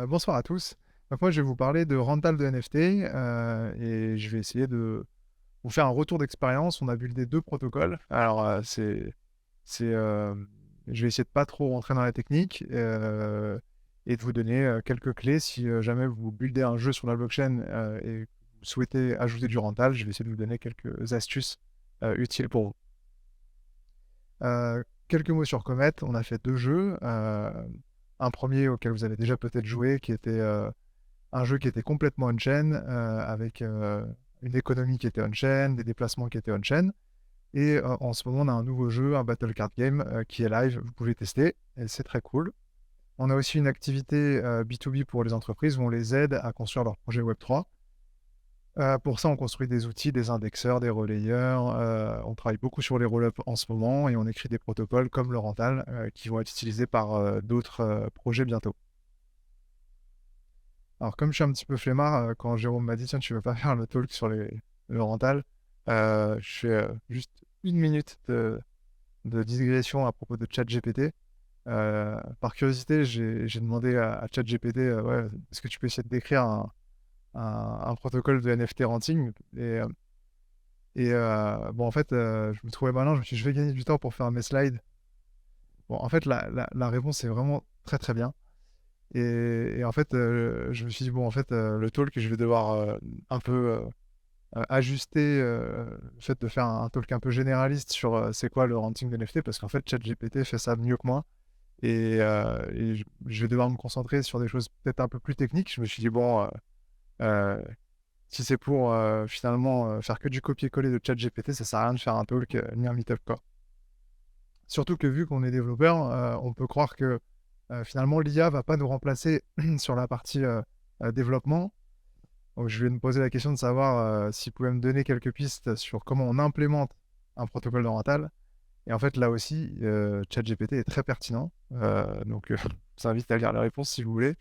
Bonsoir à tous. Donc moi, je vais vous parler de rental de NFT et je vais essayer de vous faire un retour d'expérience. On a buildé 2 protocoles. Alors, c'est, je vais essayer de pas trop rentrer dans la technique et de vous donner quelques clés si jamais vous buildez un jeu sur la blockchain et que vous souhaitez ajouter du rental. Je vais essayer de vous donner quelques astuces utiles pour vous. Quelques mots sur Comet. On a fait 2 jeux. Un premier auquel vous avez déjà peut-être joué qui était un jeu qui était complètement on-chain, avec une économie qui était on-chain, des déplacements qui étaient on-chain. Et en ce moment, on a un nouveau jeu, un Battle Card Game, qui est live. Vous pouvez tester et c'est très cool. On a aussi une activité B2B pour les entreprises où on les aide à construire leur projet Web3. Pour ça, on construit des outils, des indexeurs, des relayeurs. On travaille beaucoup sur les roll-ups en ce moment et on écrit des protocoles comme le Rental qui vont être utilisés par d'autres projets bientôt. Alors, comme je suis un petit peu flemmard, quand Jérôme m'a dit, tiens, tu veux pas faire le talk sur le rental, je fais juste une minute de digression à propos de ChatGPT. Par curiosité, j'ai demandé à ChatGPT, ouais, est-ce que tu peux essayer de décrire un protocole de NFT renting? Bon, en fait, je me trouvais malin, je me suis dit, je vais gagner du temps pour faire mes slides. Bon, en fait, la réponse est vraiment très très bien. Et en fait, je me suis dit, bon, en fait, le talk, je vais devoir un peu ajuster le fait de faire un talk un peu généraliste sur c'est quoi le renting de NFT, parce qu'en fait, ChatGPT fait ça mieux que moi. Et je vais devoir me concentrer sur des choses peut-être un peu plus techniques. Je me suis dit, bon, euh, si c'est pour finalement faire que du copier-coller de ChatGPT, ça sert à rien de faire un talk ni un meetup, quoi. Surtout que vu qu'on est développeur, on peut croire que finalement l'IA va pas nous remplacer sur la partie développement. Donc je vais me poser la question de savoir s'il pouvait me donner quelques pistes sur comment on implémente un protocole de rental. Et en fait, là aussi, ChatGPT est très pertinent. Donc, je vous invite à lire les réponses si vous voulez.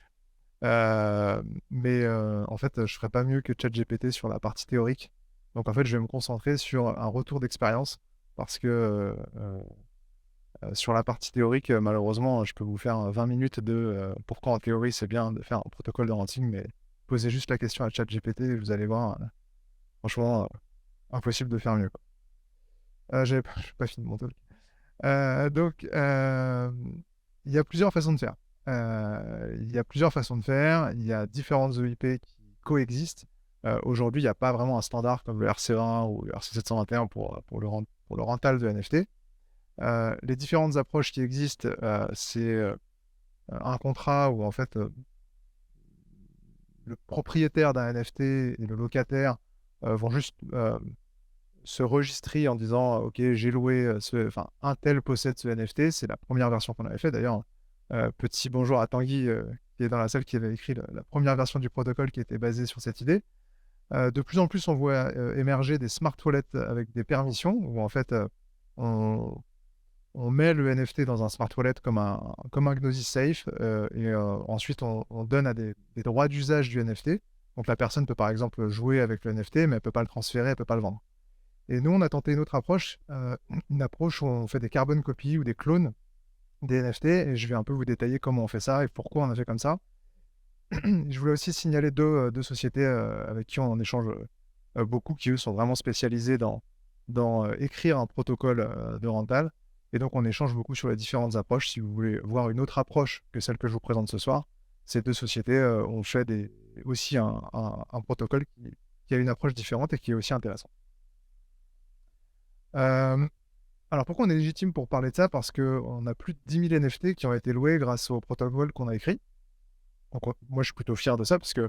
Mais en fait, je ne ferai pas mieux que ChatGPT sur la partie théorique. Donc, en fait, je vais me concentrer sur un retour d'expérience parce que sur la partie théorique, malheureusement, je peux vous faire 20 minutes de pourquoi en théorie c'est bien de faire un protocole de renting, mais posez juste la question à ChatGPT et vous allez voir, franchement, impossible de faire mieux, quoi. J'ai pas fini mon talk. Donc, il y a plusieurs façons de faire. Il y a plusieurs façons de faire. Il y a différentes EIP qui coexistent. Aujourd'hui, il n'y a pas vraiment un standard comme le RC20 ou le RC721 pour le rental de NFT. Les différentes approches qui existent, c'est un contrat où en fait le propriétaire d'un NFT et le locataire vont juste se registrer en disant ok, j'ai loué enfin un tel possède ce NFT. C'est la première version qu'on avait fait d'ailleurs. Petit bonjour à Tanguy qui est dans la salle, qui avait écrit la première version du protocole qui était basée sur cette idée. De plus en plus, on voit émerger des smart wallets avec des permissions où en fait on, on met le NFT dans un smart wallet comme un Gnosis Safe et ensuite on donne à des droits d'usage du NFT. Donc la personne peut par exemple jouer avec le NFT, mais elle ne peut pas le transférer, elle ne peut pas le vendre. Et nous, on a tenté une autre approche, une approche où on fait des carbon copies ou des clones des NFT, et je vais un peu vous détailler comment on fait ça et pourquoi on a fait comme ça. Je voulais aussi signaler deux sociétés avec qui on en échange beaucoup, qui eux sont vraiment spécialisés dans écrire un protocole de rental. Et donc, on échange beaucoup sur les différentes approches. Si vous voulez voir une autre approche que celle que je vous présente ce soir, ces deux sociétés ont fait aussi un protocole qui a une approche différente et qui est aussi intéressant. Euh, alors, pourquoi on est légitime pour parler de ça? Parce qu'on a plus de 10 000 NFT qui ont été loués grâce au protocole qu'on a écrit. Donc, moi, je suis plutôt fier de ça parce que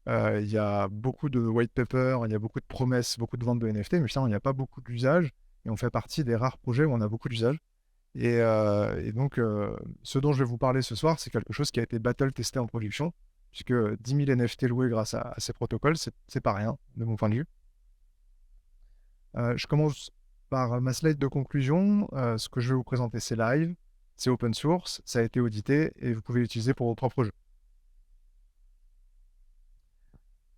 il y a beaucoup de white paper, il y a beaucoup de promesses, beaucoup de ventes de NFT, mais finalement, il n'y a pas beaucoup d'usage. Et on fait partie des rares projets où on a beaucoup d'usage. Et donc, ce dont je vais vous parler ce soir, c'est quelque chose qui a été battle testé en production, puisque 10 000 NFT loués grâce à ces protocoles, c'est pas rien, de mon point de vue. Je commence par ma slide de conclusion. Ce que je vais vous présenter, c'est live, c'est open source, ça a été audité et vous pouvez l'utiliser pour vos propres jeux.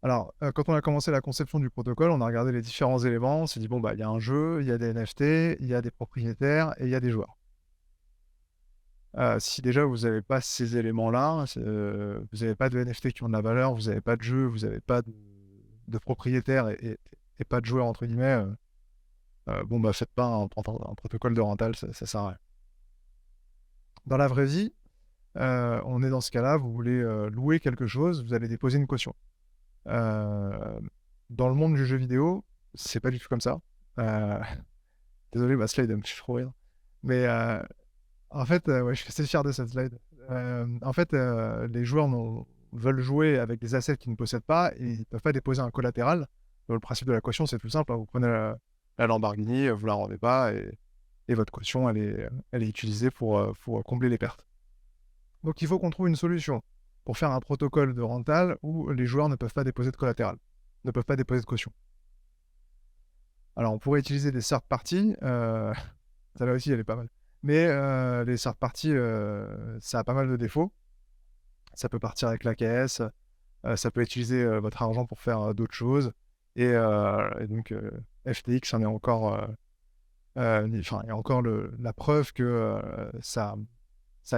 Alors, quand on a commencé la conception du protocole, on a regardé les différents éléments, on s'est dit, bon, bah, il y a un jeu, il y a des NFT, il y a des propriétaires et il y a des joueurs. Si déjà vous n'avez pas ces éléments-là, vous n'avez pas de NFT qui ont de la valeur, vous n'avez pas de jeu, vous n'avez pas de propriétaires et pas de joueurs entre guillemets, bon bah faites pas un protocole de rental, ça sert à rien. Dans la vraie vie, on est dans ce cas-là, vous voulez louer quelque chose, vous allez déposer une caution. Dans le monde du jeu vidéo, c'est pas du tout comme ça. Euh, Désolé, ma slide elle me fait trop rire. Mais en fait, ouais, je suis assez fier de cette slide. En fait, les joueurs veulent jouer avec des assets qu'ils ne possèdent pas et ils ne peuvent pas déposer un collatéral. Donc, le principe de la caution, c'est tout simple, hein. Vous prenez la Lamborghini, vous la rendez pas et votre caution, elle est utilisée pour combler les pertes. Donc il faut qu'on trouve une solution pour faire un protocole de rental où les joueurs ne peuvent pas déposer de collatéral, ne peuvent pas déposer de caution. Alors on pourrait utiliser des third parties, celle-là aussi elle est pas mal. Mais les third parties, ça a pas mal de défauts. Ça peut partir avec la caisse, ça peut utiliser votre argent pour faire d'autres choses. Et donc FTX en est encore, enfin, il y a encore la preuve que ça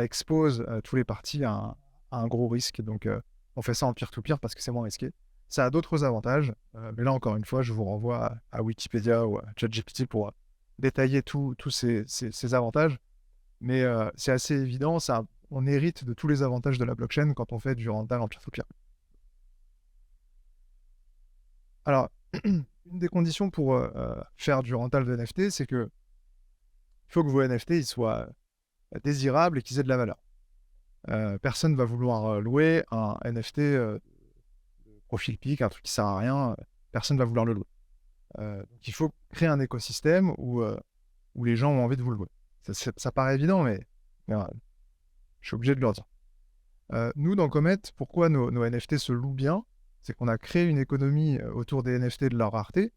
expose tous les parties à un gros risque. Donc, on fait ça en peer-to-peer parce que c'est moins risqué. Ça a d'autres avantages, mais là, encore une fois, je vous renvoie à Wikipédia ou à ChatGPT pour détailler tous ces avantages. Mais c'est assez évident, on hérite de tous les avantages de la blockchain quand on fait du rental en peer-to-peer. Alors, une des conditions pour faire du rental de NFT, c'est que il faut que vos NFT ils soient désirables et qu'ils aient de la valeur. Personne va vouloir louer un NFT profil pic, un truc qui sert à rien. Personne va vouloir le louer. Donc il faut créer un écosystème où les gens ont envie de vous le louer. Ça paraît évident, mais je suis obligé de leur dire. Nous, dans Comet, pourquoi nos NFT se louent bien? C'est qu'on a créé une économie autour des NFT de leur rareté,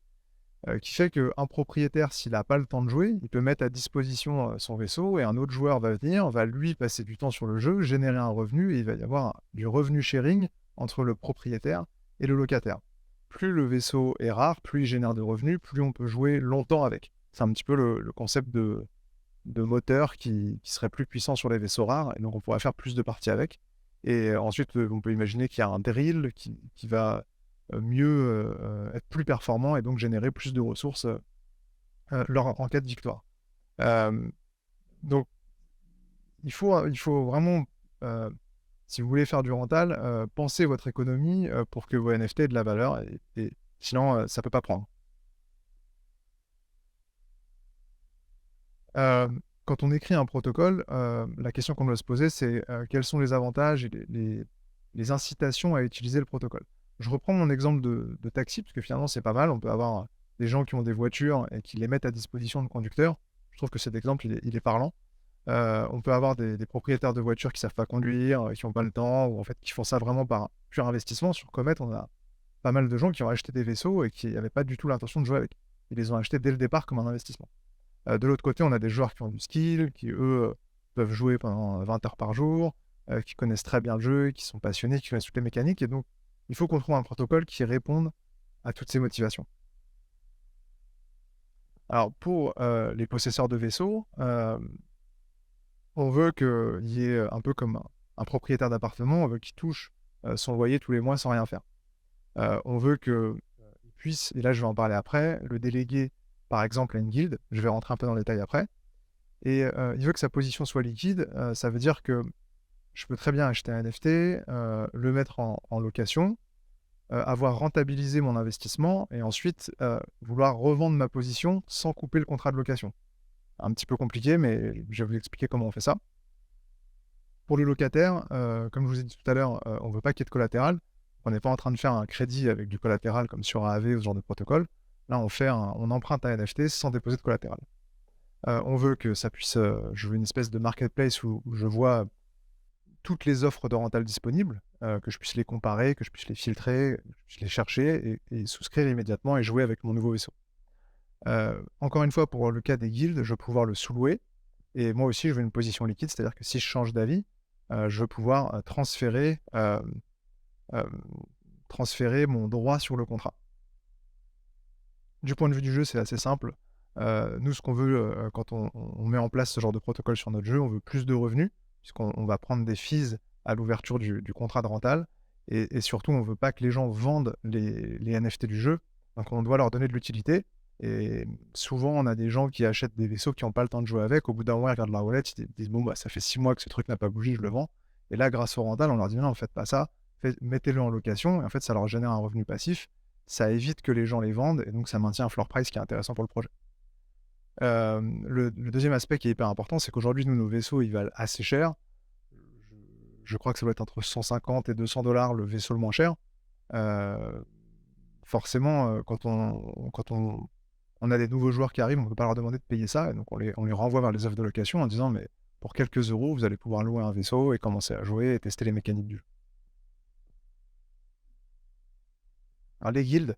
qui fait qu'un propriétaire, s'il n'a pas le temps de jouer, il peut mettre à disposition son vaisseau et un autre joueur va venir, va lui passer du temps sur le jeu, générer un revenu et il va y avoir du revenu sharing entre le propriétaire et le locataire. Plus le vaisseau est rare, plus il génère de revenus, plus on peut jouer longtemps avec. C'est un petit peu le concept de moteur qui serait plus puissant sur les vaisseaux rares et donc on pourrait faire plus de parties avec. Et ensuite, on peut imaginer qu'il y a un drill qui va mieux être plus performant et donc générer plus de ressources en cas de victoire. Donc, il faut vraiment, si vous voulez faire du rental, pensez votre économie pour que vos NFT aient de la valeur et sinon, ça ne peut pas prendre. Quand on écrit un protocole, la question qu'on doit se poser, c'est quels sont les avantages et les incitations à utiliser le protocole. Je reprends mon exemple de taxi, parce que finalement, c'est pas mal. On peut avoir des gens qui ont des voitures et qui les mettent à disposition de conducteurs. Je trouve que cet exemple, il est parlant. On peut avoir des propriétaires de voitures qui savent pas conduire, qui n'ont pas le temps, ou en fait qui font ça vraiment par pur investissement. Sur Comet, on a pas mal de gens qui ont acheté des vaisseaux et qui n'avaient pas du tout l'intention de jouer avec. Ils les ont achetés dès le départ comme un investissement. De l'autre côté, on a des joueurs qui ont du skill, qui eux peuvent jouer pendant 20 heures par jour, qui connaissent très bien le jeu, qui sont passionnés, qui connaissent toutes les mécaniques. Et donc, il faut qu'on trouve un protocole qui réponde à toutes ces motivations. Alors, pour les possesseurs de vaisseaux, on veut qu'il y ait un peu comme un propriétaire d'appartement, on veut qu'il touche son loyer tous les mois sans rien faire. On veut qu'il puisse, et là je vais en parler après, le déléguer par exemple à une guilde, je vais rentrer un peu dans le détail après, et il veut que sa position soit liquide, ça veut dire que je peux très bien acheter un NFT, le mettre en location, avoir rentabilisé mon investissement, et ensuite vouloir revendre ma position sans couper le contrat de location. Un petit peu compliqué, mais je vais vous expliquer comment on fait ça. Pour le locataire, comme je vous ai dit tout à l'heure, on ne veut pas qu'il y ait de collatéral. On n'est pas en train de faire un crédit avec du collatéral comme sur AAV ou ce genre de protocole. Là, on emprunte un NFT sans déposer de collatéral. On veut que ça puisse... je veux une espèce de marketplace où je vois toutes les offres de rental disponibles, que je puisse les comparer, que je puisse les filtrer, que je puisse les chercher et souscrire immédiatement et jouer avec mon nouveau vaisseau. Encore une fois, pour le cas des guildes, je vais pouvoir le sous-louer. Et moi aussi, je veux une position liquide, c'est-à-dire que si je change d'avis, je veux pouvoir transférer mon droit sur le contrat. Du point de vue du jeu, c'est assez simple. Nous, ce qu'on veut quand on met en place ce genre de protocole sur notre jeu, on veut plus de revenus. puisqu'on va prendre des fees à l'ouverture du contrat de rental et surtout, on ne veut pas que les gens vendent les NFT du jeu, donc on doit leur donner de l'utilité et souvent, on a des gens qui achètent des vaisseaux qui ont pas le temps de jouer avec. Au bout d'un moment, ils regardent leur wallet, ils disent: «Bon, bah, ça fait 6 mois que ce truc n'a pas bougé, je le vends» et là, grâce au rental, on leur dit: «Non, faites pas ça, mettez-le en location» et en fait, ça leur génère un revenu passif. Ça évite que les gens les vendent et donc ça maintient un floor price qui est intéressant pour le projet. Le 2e aspect qui est hyper important, c'est qu'aujourd'hui, nous, nos vaisseaux, ils valent assez cher. Je crois que ça doit être entre 150 et 200 le vaisseau le moins cher. Heu, Forcément, quand on a des nouveaux joueurs qui arrivent, on ne peut pas leur demander de payer ça et donc on les renvoie vers les offres de location en disant: «Mais pour quelques euros, vous allez pouvoir louer un vaisseau et commencer à jouer et tester les mécaniques du jeu». Alors les guildes,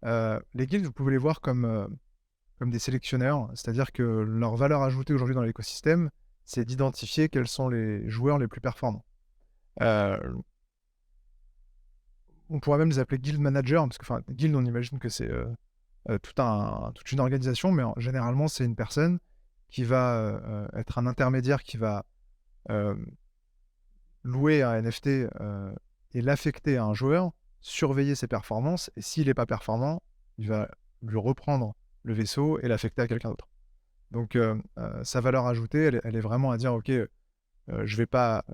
vous pouvez les voir comme des sélectionneurs, c'est-à-dire que leur valeur ajoutée aujourd'hui dans l'écosystème, c'est d'identifier quels sont les joueurs les plus performants. Heu, on pourrait même les appeler guild managers parce que, enfin, guild, on imagine que c'est, toute une organisation, mais généralement, c'est une personne qui va, être un intermédiaire qui va, hem, louer un NFT, et l'affecter à un joueur, surveiller ses performances et s'il est pas performant, il va lui reprendre le vaisseau et l'affecter à quelqu'un d'autre. Donc sa valeur ajoutée, elle est vraiment à dire: «OK, je vais pas,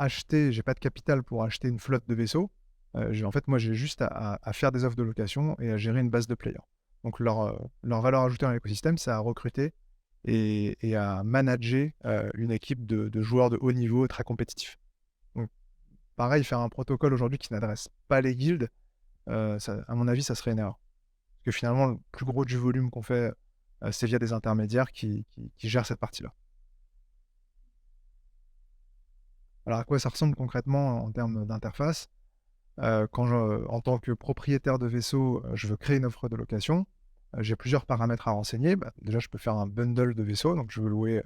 j'ai pas de capital pour acheter une flotte de vaisseaux. J'ai en fait, moi, j'ai juste à faire des offres de location et à gérer une base de players». Donc leur valeur ajoutée dans l'écosystème, c'est à recruter et à manager, une équipe de joueurs de haut niveau très compétitifs. Donc pareil, faire un protocole aujourd'hui qui n'adresse pas les guildes, ça à mon avis, ça serait une erreur. Parce que finalement, le plus gros du volume qu'on fait, c'est via des intermédiaires qui gèrent cette partie-là. Alors à quoi ça ressemble concrètement en termes d'interface? Quand en tant que propriétaire de vaisseau, je veux créer une offre de location, j'ai plusieurs paramètres à renseigner. Bah, déjà, je peux faire un bundle de vaisseaux, donc je veux louer,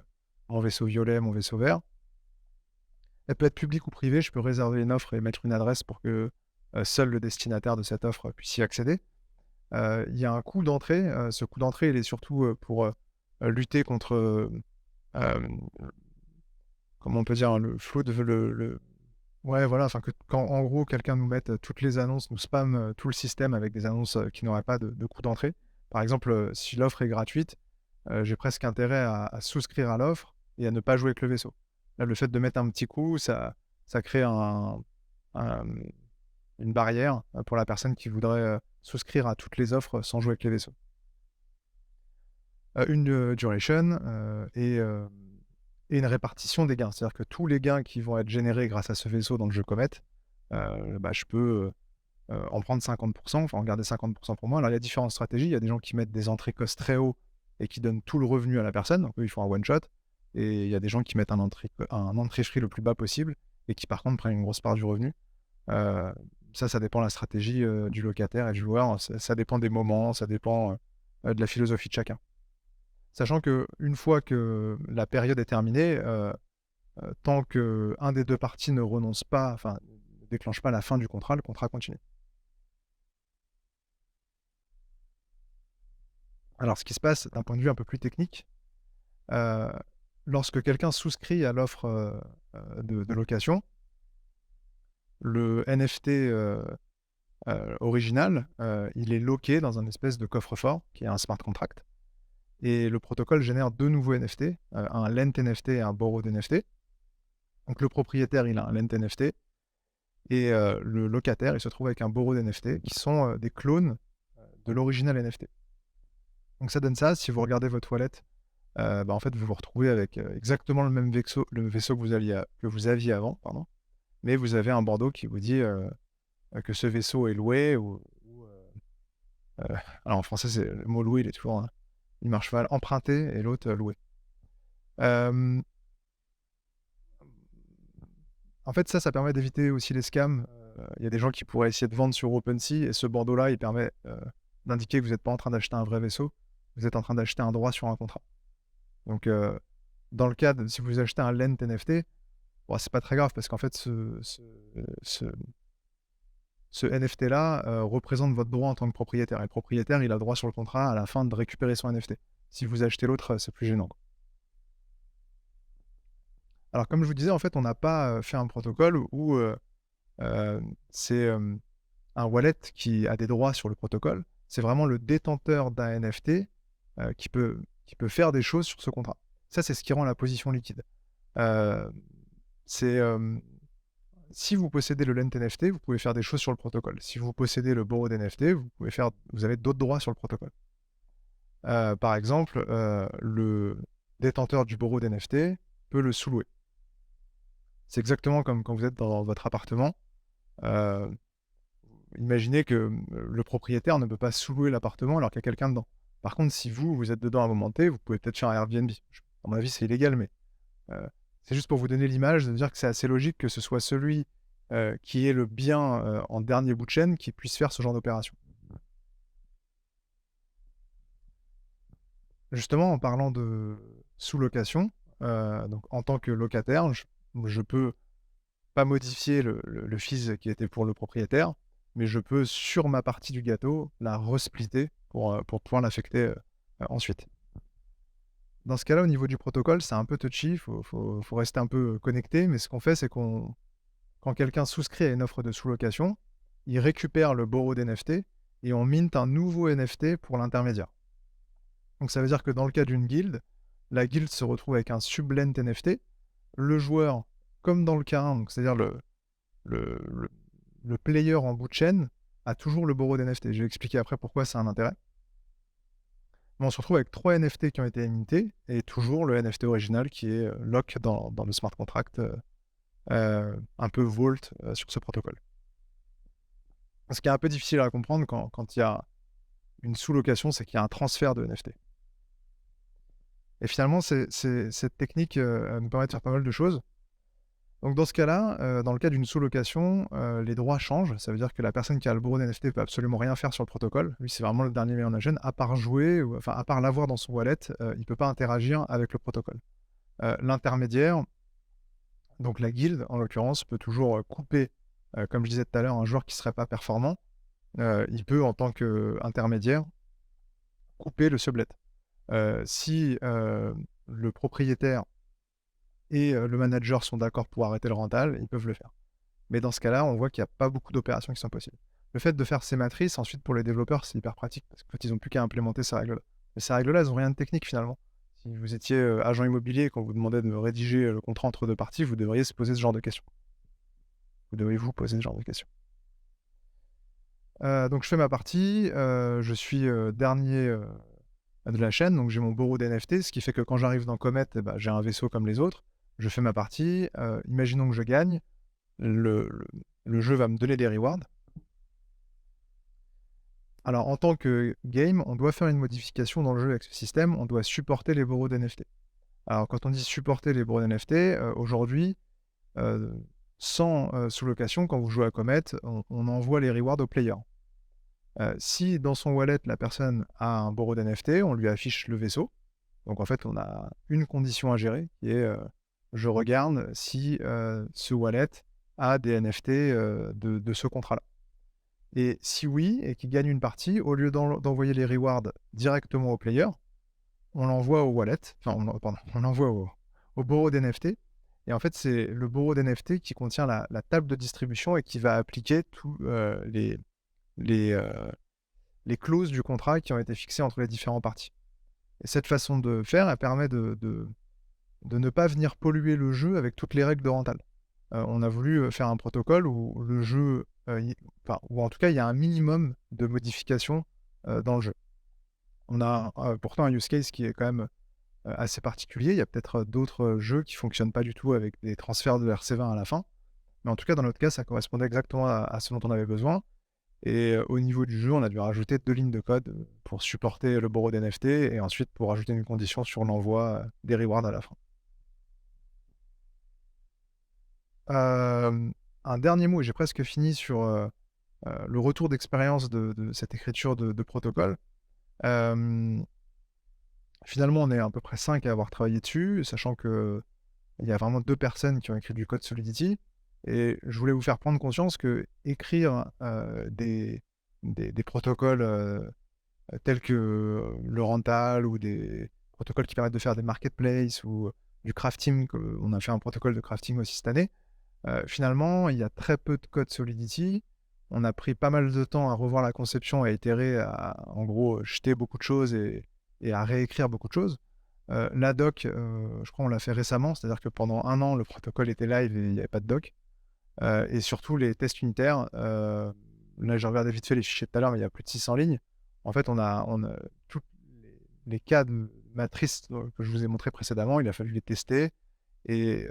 mon vaisseau violet, mon vaisseau vert. Elle peut être publique ou privée, je peux réserver une offre et mettre une adresse pour que, seul le destinataire de cette offre puisse y accéder. Il y a un coût d'entrée, ce coût d'entrée, il est surtout, pour, lutter contre, comment on peut dire? Le flood, le ouais, voilà, enfin que quand en gros quelqu'un nous mette, toutes les annonces, nous spamme, tout le système avec des annonces, qui n'auraient pas de coût d'entrée. Par exemple, si l'offre est gratuite, j'ai presque intérêt à souscrire à l'offre et à ne pas jouer avec le vaisseau. Là, le fait de mettre un petit coup, ça crée un, une barrière, pour la personne qui voudrait, souscrire à toutes les offres sans jouer avec les vaisseaux. Une, duration, et une répartition des gains. C'est-à-dire que tous les gains qui vont être générés grâce à ce vaisseau dans le jeu Comet, bah, je peux, en prendre 50, enfin en garder 50 pour moi. Alors il y a différentes stratégies. Il y a des gens qui mettent des entrées cost très hauts et qui donnent tout le revenu à la personne, donc eux, ils font un one shot et il y a des gens qui mettent un entrée free le plus bas possible et qui par contre prennent une grosse part du revenu. Heu, ça dépend de la stratégie, du locataire et du joueur. Ça dépend des moments, ça dépend, de la philosophie de chacun. Sachant qu'une fois que la période est terminée, tant qu'un des 2 parties ne renonce pas, enfin, ne déclenche pas la fin du contrat, le contrat continue. Alors ce qui se passe d'un point de vue un peu plus technique, heu, lorsque quelqu'un souscrit à l'offre, de location, le NFT, original, il est loqué dans un espèce de coffre-fort qui est un smart contract et le protocole génère 2 nouveaux NFT, un lent NFT et un borrowed NFT. Donc le propriétaire, il a un lent NFT et le locataire, il se trouve avec un borrowed NFT qui sont, des clones, de l'original NFT. Donc ça donne ça, si vous regardez votre wallet, bah, en fait, vous vous retrouvez avec, exactement le vaisseau que vous aviez avant, pardon, mais vous avez un bandeau qui vous dit, que ce vaisseau est loué ou alors en français, c'est le mot loué, il est toujours, il marche mal, emprunté et l'autre, loué. Hem, En fait, ça permet d'éviter aussi les scams. Il y a des gens qui pourraient essayer de vendre sur OpenSea et ce bandeau-là, il permet, d'indiquer que vous n'êtes pas en train d'acheter un vrai vaisseau, vous êtes en train d'acheter un droit sur un contrat. Donc, dans le cas de si vous achetez un lent NFT, bon, c'est pas très grave parce qu'en fait ce ce NFT-là, représente votre droit en tant que propriétaire et le propriétaire, il a le droit sur le contrat à la fin de récupérer son NFT. Si vous achetez l'autre, c'est plus gênant. Alors comme je vous disais, en fait, on n'a pas, fait un protocole où, c'est, un wallet qui a des droits sur le protocole. C'est vraiment le détenteur d'un NFT, qui peut faire des choses sur ce contrat. Ça, c'est ce qui rend la position liquide. Heu, c'est, si vous possédez le Lent NFT, vous pouvez faire des choses sur le protocole. Si vous possédez le Borrowed NFT, vous avez d'autres droits sur le protocole. Par exemple, le détenteur du Borrowed NFT peut le sous-louer. C'est exactement comme quand vous êtes dans votre appartement. Heu, Imaginez que, le propriétaire ne peut pas sous-louer l'appartement alors qu'il y a quelqu'un dedans. Par contre, si vous êtes dedans à un moment T, vous pouvez peut-être faire un Airbnb. À mon avis, c'est illégal, mais Heu, c'est juste pour vous donner l'image de dire que c'est assez logique que ce soit celui, qui ait le bien, en dernier bout de chaîne qui puisse faire ce genre d'opération. Justement, en parlant de sous-location, donc en tant que locataire, je peux pas modifier le fees qui était pour le propriétaire, mais je peux, sur ma partie du gâteau, la resplitter pour pouvoir l'affecter, ensuite. Dans ce cas-là, au niveau du protocole, c'est un peu touchy, faut rester un peu connecté, mais ce qu'on fait, c'est qu'on quand quelqu'un souscrit à une offre de sous-location, il récupère le borrowed NFT et on mint un nouveau NFT pour l'intermédiaire. Donc ça veut dire que dans le cas d'une guilde, la guilde se retrouve avec un sublent NFT. Le joueur, comme dans le cas 1, donc c'est-à-dire le, le, le player en bout de chaîne, a toujours le borrowed NFT. Je vais expliquer après pourquoi c'est un intérêt. Mais on se retrouve avec 3 NFT qui ont été mintés et toujours le NFT original qui est lock dans le smart contract, un peu vault sur ce protocole. Ce qui est un peu difficile à comprendre quand il y a une sous-location, c'est qu'il y a un transfert de NFT. Et finalement, cette technique, elle nous permet de faire pas mal de choses. Donc dans ce cas-là, dans le cas d'une sous-location, les droits changent. Ça veut dire que la personne qui a le borrow NFT peut absolument rien faire sur le protocole. Lui, c'est vraiment le dernier maillon de la chaîne, à part jouer ou enfin, à part l'avoir dans son wallet, il peut pas interagir avec le protocole. L'intermédiaire, donc la guilde, en l'occurrence, peut toujours, couper, comme je disais tout à l'heure, un joueur qui serait pas performant. Il peut, en tant qu'intermédiaire, couper le sublet. Si, le propriétaire et le manager sont d'accord pour arrêter le rental, ils peuvent le faire. Mais dans ce cas-là, on voit qu'il n'y a pas beaucoup d'opérations qui sont possibles. Le fait de faire ces matrices, ensuite, pour les développeurs, c'est hyper pratique parce qu'en fait, ils n'ont plus qu'à implémenter ces règles-là. Mais ces règles-là, elles n'ont rien de technique, finalement. Si vous étiez, agent immobilier et qu'on vous demandait de rédiger, le contrat entre 2 parties, vous devriez se poser ce genre de questions. Vous devriez vous poser ce genre de questions. Donc je fais ma partie, je suis, dernier, de la chaîne, donc j'ai mon borrow d'NFT, ce qui fait que quand j'arrive dans Comet, eh bah, j'ai un vaisseau comme les autres, je fais ma partie, imaginons que je gagne, le le le jeu va me donner des rewards. Alors en tant que game, on doit faire une modification dans le jeu avec ce système, on doit supporter les borrows d'NFT. Alors quand on dit supporter les borrows d'NFT, aujourd'hui, heu, sans, sous-location, quand vous jouez à Comet, on envoie les rewards aux players. Si dans son wallet, la personne a un borrow d'NFT, on lui affiche le vaisseau. Donc en fait, on a une condition à gérer qui est, je regarde si, ce wallet a des NFT, de ce contrat-là. Et si oui et qu'il gagne une partie, au lieu d'envoyer les rewards directement au player, on l'envoie au wallet, enfin on l'envoie au borrow d'NFT. Et en fait, c'est le borrow d'NFT qui contient la table de distribution et qui va appliquer tous, les, heu, les clauses du contrat qui ont été fixées entre les différentes parties. Et cette façon de faire, elle permet de ne pas venir polluer le jeu avec toutes les règles de Rental. On a voulu, faire un protocole où le jeu, enfin, où en tout cas il y a un minimum de modifications, dans le jeu. On a, pourtant un use case qui est quand même, assez particulier. Il y a peut-être, d'autres, jeux qui fonctionnent pas du tout avec des transferts de RC20 à la fin. Mais en tout cas, dans notre cas, ça correspondait exactement à ce dont on avait besoin. Et au niveau du jeu, on a dû rajouter 2 lignes de code, pour supporter le borrow d'NFT et ensuite pour rajouter une condition sur l'envoi, des rewards à la fin. Un dernier mot et j'ai presque fini sur, le retour d'expérience de cette écriture de protocole. Hem, Finalement, on est à peu près 5 à avoir travaillé dessus, sachant qu'il y a vraiment 2 personnes qui ont écrit du code Solidity et je voulais vous faire prendre conscience qu'écrire, des protocoles, tels que le rental ou des protocoles qui permettent de faire des marketplaces ou du crafting, on a fait un protocole de crafting aussi cette année. Finalement, il y a très peu de code Solidity. On a pris pas mal de temps à revoir la conception, à itérer, à en gros, jeter beaucoup de choses et à réécrire beaucoup de choses. La doc, je crois on l'a fait récemment, c'est-à-dire que pendant 1 an, le protocole était live et il n'y avait pas de doc. Et surtout les tests unitaires, là j'ai regardé vite fait les fichiers tout à l'heure, mais il y a plus de 600 lignes. En fait, on a tous les cas de matrices que je vous ai montré précédemment, il a fallu les tester et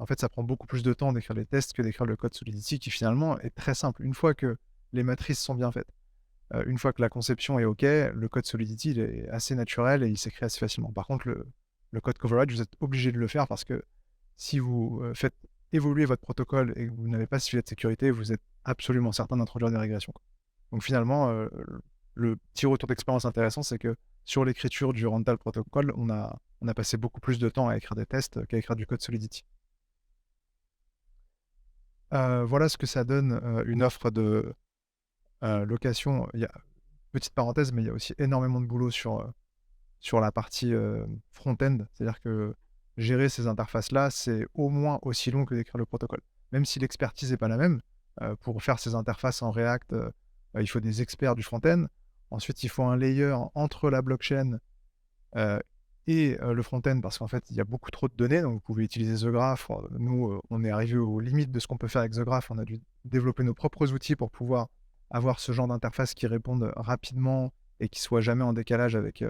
en fait, ça prend beaucoup plus de temps d'écrire les tests que d'écrire le code Solidity qui finalement est très simple. Une fois que les matrices sont bien faites, une fois que la conception est OK, le code Solidity, il est assez naturel et il s'écrit assez facilement. Par contre, le code coverage, vous êtes obligé de le faire parce que si vous, faites évoluer votre protocole et que vous n'avez pas ce filet de sécurité, vous êtes absolument certain d'introduire des régressions, quoi. Donc finalement, le petit retour d'expérience intéressant, c'est que sur l'écriture du Rental Protocol, on a passé beaucoup plus de temps à écrire des tests qu'à écrire du code Solidity. Voilà ce que ça donne, une offre de, location. Il y a petite parenthèse, mais il y a aussi énormément de boulot sur la partie, front-end. C'est-à-dire que gérer ces interfaces-là, c'est au moins aussi long que d'écrire le protocole. Même si l'expertise n'est pas la même, pour faire ces interfaces en React, il faut des experts du front-end. Ensuite, il faut un layer entre la blockchain, heu et le front-end parce qu'en fait, il y a beaucoup trop de données, donc vous pouvez utiliser The Graph. Nous, on est arrivé aux limites de ce qu'on peut faire avec The Graph. On a dû développer nos propres outils pour pouvoir avoir ce genre d'interface qui répondent rapidement et qui soit jamais en décalage avec,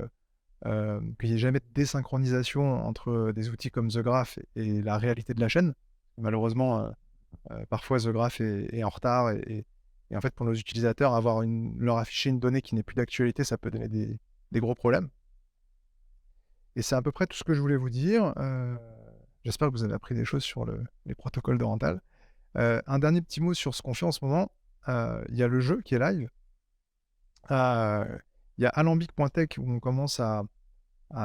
qu'il y ait jamais de désynchronisation entre, des outils comme The Graph et la réalité de la chaîne. Malheureusement, parfois The Graph est en retard et en fait, pour nos utilisateurs, leur afficher une donnée qui n'est plus d'actualité, ça peut donner des gros problèmes. Et c'est à peu près tout ce que je voulais vous dire. J'espère que vous avez appris des choses sur les protocoles de Rental. Un dernier petit mot sur ce qu'on fait en ce moment. Il y a le jeu qui est live. Il y a alambic.tech où on commence à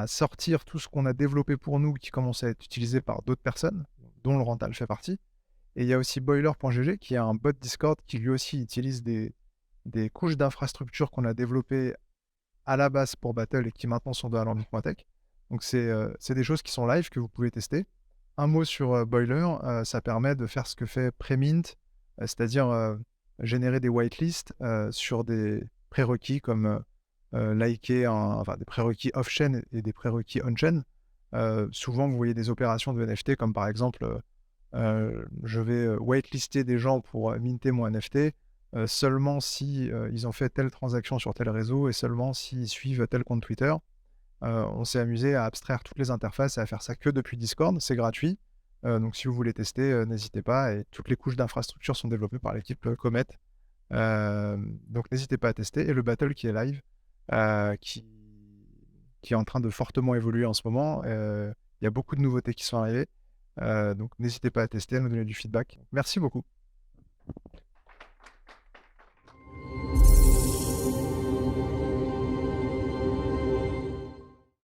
sortir tout ce qu'on a développé pour nous, qui commence à être utilisé par d'autres personnes, dont le Rental fait partie. Et il y a aussi boiler.gg qui est un bot Discord qui lui aussi utilise des couches d'infrastructure qu'on a développées à la base pour Battle et qui maintenant sont de alambic.tech. Donc c'est des choses qui sont live que vous pouvez tester. Un mot sur Boiler, ça permet de faire ce que fait Premint, c'est-à-dire générer des whitelists sur des prérequis comme liker, enfin des prérequis off-chain et des prérequis on-chain. Souvent, vous voyez des opérations de NFT comme par exemple, je vais whitelister des gens pour minter mon NFT seulement si ils ont fait telle transaction sur tel réseau et seulement s'ils suivent tel compte Twitter. On s'est amusé à abstraire toutes les interfaces et à faire ça que depuis Discord. C'est gratuit. Donc si vous voulez tester, n'hésitez pas. Et toutes les couches d'infrastructure sont développées par l'équipe Comet. Donc n'hésitez pas à tester. Et le battle qui est live, euh, qui, qui est en train de fortement évoluer en ce moment. Il y a beaucoup de nouveautés qui sont arrivées. Donc n'hésitez pas à tester, à nous donner du feedback. Merci beaucoup.